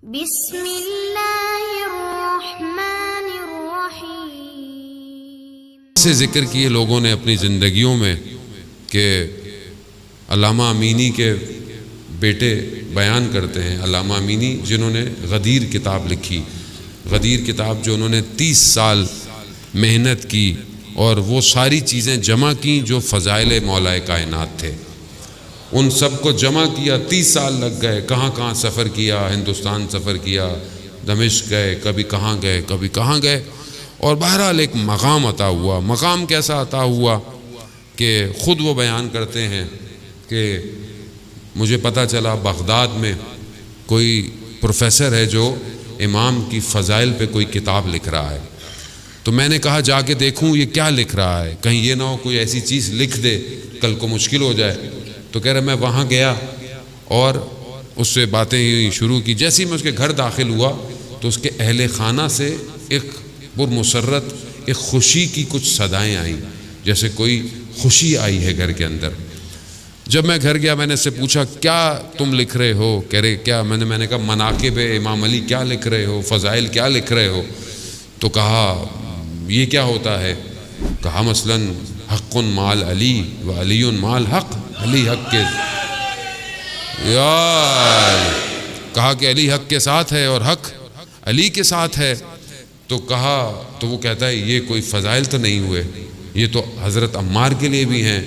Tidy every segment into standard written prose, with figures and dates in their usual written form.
بسم اللہ الرحمن الرحیم۔ سے ذکر کیے لوگوں نے اپنی زندگیوں میں کہ علامہ امینی کے بیٹے بیان کرتے ہیں، علامہ امینی جنہوں نے غدیر کتاب لکھی، غدیر کتاب جو انہوں نے 30 سال محنت کی اور وہ ساری چیزیں جمع کیں جو فضائل مولا کائنات تھے، ان سب کو جمع کیا، 30 سال لگ گئے، کہاں کہاں سفر کیا، ہندوستان سفر کیا، دمشق گئے، کبھی کہاں گئے کبھی کہاں گئے، اور بہرحال ایک مقام عطا ہوا۔ مقام کیسا عطا ہوا کہ خود وہ بیان کرتے ہیں کہ مجھے پتہ چلا بغداد میں کوئی پروفیسر ہے جو امام کی فضائل پہ کوئی کتاب لکھ رہا ہے، تو میں نے کہا جا کے دیکھوں یہ کیا لکھ رہا ہے، کہیں یہ نہ ہو کوئی ایسی چیز لکھ دے کل کو مشکل ہو جائے۔ تو کہہ رہا میں وہاں گیا اور اس سے باتیں شروع کی۔ جیسے ہی میں اس کے گھر داخل ہوا تو اس کے اہل خانہ سے ایک پرمسرت، ایک خوشی کی کچھ صدائیں آئیں، جیسے کوئی خوشی آئی ہے گھر کے اندر۔ جب میں گھر گیا میں نے اس سے پوچھا کیا تم لکھ رہے ہو؟ کہہ رہے کیا؟ میں نے کہا مناقب امام علی کیا لکھ رہے ہو، فضائل کیا لکھ رہے ہو؟ تو کہا یہ کیا ہوتا ہے؟ کہا مثلاً حق مال علی و علی مال حق، علی حق کے کہا کہ علی حق کے ساتھ ہے اور حق علی کے ساتھ ہے۔ تو کہا تو وہ کہتا ہے یہ کوئی فضائل تو نہیں ہوئے، یہ تو حضرت عمار کے لیے بھی ہیں،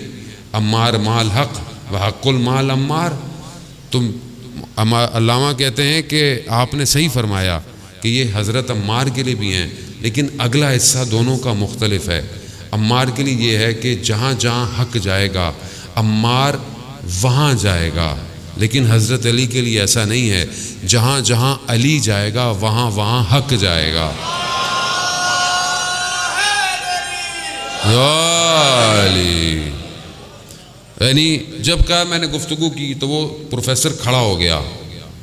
عمار مال حق و حق المال عمار۔ تم علامہ کہتے ہیں کہ آپ نے صحیح فرمایا کہ یہ حضرت عمار کے لیے بھی ہیں، لیکن اگلا حصہ دونوں کا مختلف ہے۔ عمار کے لیے یہ ہے کہ جہاں جہاں حق جائے گا عمار وہاں جائے گا، لیکن حضرت علی کے لیے ایسا نہیں ہے، جہاں جہاں علی جائے گا وہاں وہاں حق جائے گا۔ یعنی جب کہا میں نے گفتگو کی تو وہ پروفیسر کھڑا ہو گیا۔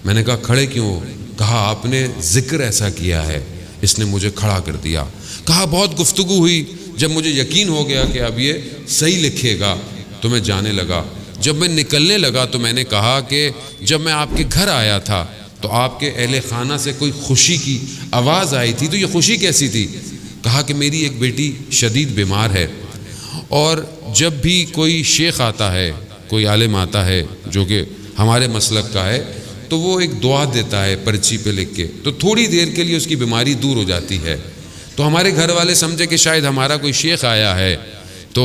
میں نے کہا کھڑے کیوں؟ کہا آپ نے ذکر ایسا کیا ہے، اس نے مجھے کھڑا کر دیا۔ کہا بہت گفتگو ہوئی، جب مجھے یقین ہو گیا کہ اب یہ صحیح لکھے گا تو میں جانے لگا۔ جب میں نکلنے لگا تو میں نے کہا کہ جب میں آپ کے گھر آیا تھا تو آپ کے اہل خانہ سے کوئی خوشی کی آواز آئی تھی، تو یہ خوشی کیسی تھی؟ کہا کہ میری ایک بیٹی شدید بیمار ہے، اور جب بھی کوئی شیخ آتا ہے، کوئی عالم آتا ہے جو کہ ہمارے مسلک کا ہے، تو وہ ایک دعا دیتا ہے پرچی پہ لکھ کے، تو تھوڑی دیر کے لیے اس کی بیماری دور ہو جاتی ہے۔ تو ہمارے گھر والے سمجھے کہ شاید ہمارا کوئی شیخ آیا ہے تو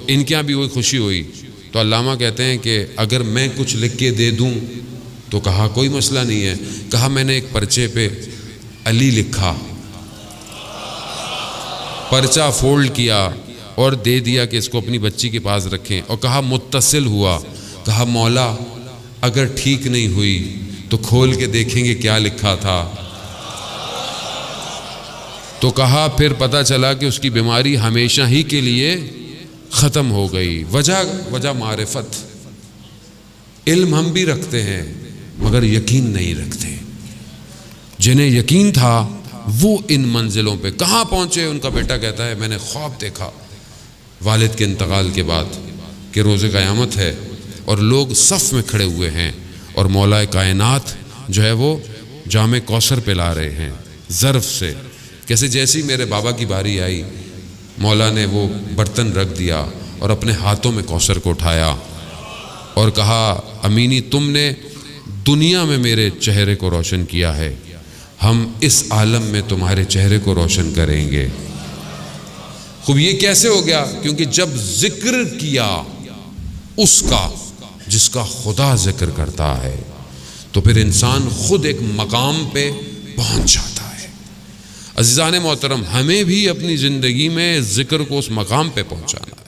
ان کے یہاں بھی وہی خوشی ہوئی۔ تو علامہ کہتے ہیں کہ اگر میں کچھ لکھ کے دے دوں تو کہا کوئی مسئلہ نہیں ہے۔ کہا میں نے ایک پرچے پہ علی لکھا، پرچہ فولڈ کیا اور دے دیا کہ اس کو اپنی بچی کے پاس رکھیں، اور کہا متصل ہوا۔ کہا مولا اگر ٹھیک نہیں ہوئی تو کھول کے دیکھیں گے کیا لکھا تھا۔ تو کہا پھر پتہ چلا کہ اس کی بیماری ہمیشہ ہی کے لیے ختم ہو گئی۔ وجہ معرفت، علم ہم بھی رکھتے ہیں مگر یقین نہیں رکھتے۔ جنہیں یقین تھا وہ ان منزلوں پہ کہاں پہنچے۔ ان کا بیٹا کہتا ہے میں نے خواب دیکھا والد کے انتقال کے بعد کہ روز قیامت ہے اور لوگ صف میں کھڑے ہوئے ہیں اور مولا کائنات جو ہے وہ جام کوثر پہ لا رہے ہیں ظرف سے۔ کیسے جیسی میرے بابا کی باری آئی مولا نے وہ برتن رکھ دیا اور اپنے ہاتھوں میں کوثر کو اٹھایا اور کہا امینی تم نے دنیا میں میرے چہرے کو روشن کیا ہے، ہم اس عالم میں تمہارے چہرے کو روشن کریں گے۔ خوب یہ کیسے ہو گیا؟ کیونکہ جب ذکر کیا اس کا جس کا خدا ذکر کرتا ہے تو پھر انسان خود ایک مقام پہ پہنچ جاتا ہے۔ عزیزان محترم، ہمیں بھی اپنی زندگی میں ذکر کو اس مقام پہ پہنچانا ہے۔